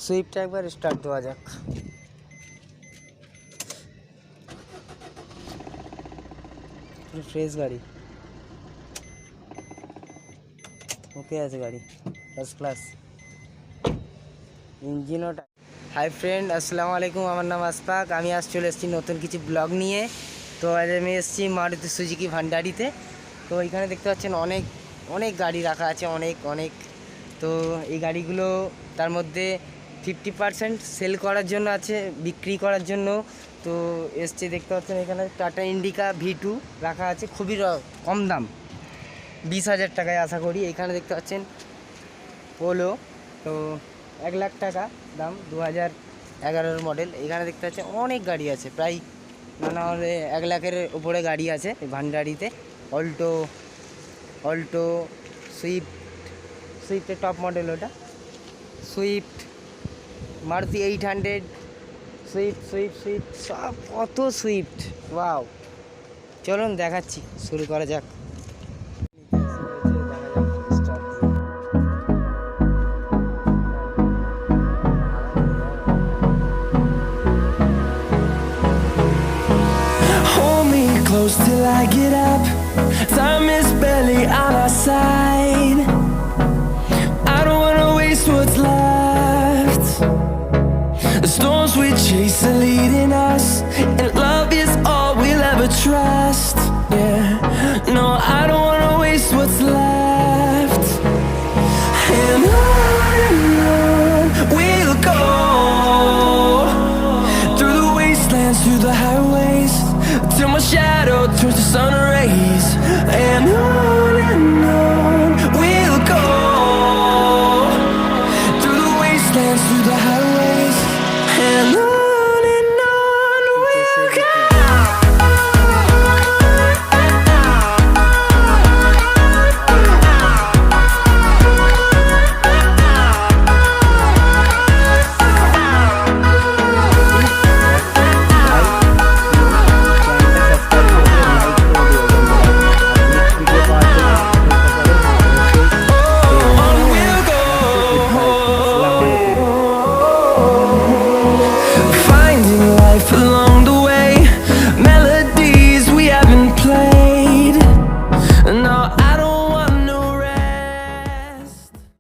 সুইফটটা একবার স্টার্ট দেওয়া যাক। ফ্রেশ গাড়ি, ওকে আছে গাড়ি, ফার্স্ট ক্লাস ইঞ্জিনও। হাই ফ্রেন্ড, আসসালামু আলাইকুম। আমার নাম আসফাক। আমি আজ চলে এসেছি নতুন কিছু ব্লগ নিয়ে। তো আজ আমি এসেছি মারুতি সুজুকি ভান্ডারিতে। তো এখানে দেখতে পাচ্ছেন অনেক অনেক গাড়ি রাখা আছে, অনেক অনেক। তো এই গাড়িগুলো তার মধ্যে 50% সেল করার জন্য আছে, বিক্রি করার জন্য। তো এসছে দেখতে পাচ্ছেন এখানে টাটা ইন্ডিকা V2 রাখা আছে, খুবই কম দাম, 20,000 টাকায় আশা করি। এখানে দেখতে পাচ্ছেন পোলো, তো 1 লাখ টাকা দাম, 2011 মডেল। এখানে দেখতে পাচ্ছেন অনেক গাড়ি আছে, প্রায় নানা হলে 1 লাখের উপরে গাড়ি আছে এই ভান্ডারিতে। অল্টো, সুইফটের টপ মডেল ওটা, সুইফট, মারুতি 800, সুইফট সব, কত সুইফট, ওয়াও। চলুন দেখাচ্ছি, শুরু করা যাক। Close till I get up. Time is barely on our side. I don't wanna waste what's left. The storms we chase are leading us, and love is all we'll ever trust. Yeah, no, I don't wanna waste what's left. And on we'll go, through the wastelands, through the highways, till my shadow turns to sun rays. And on we'll go, through the wastelands, through the highways. And on we'll go. Along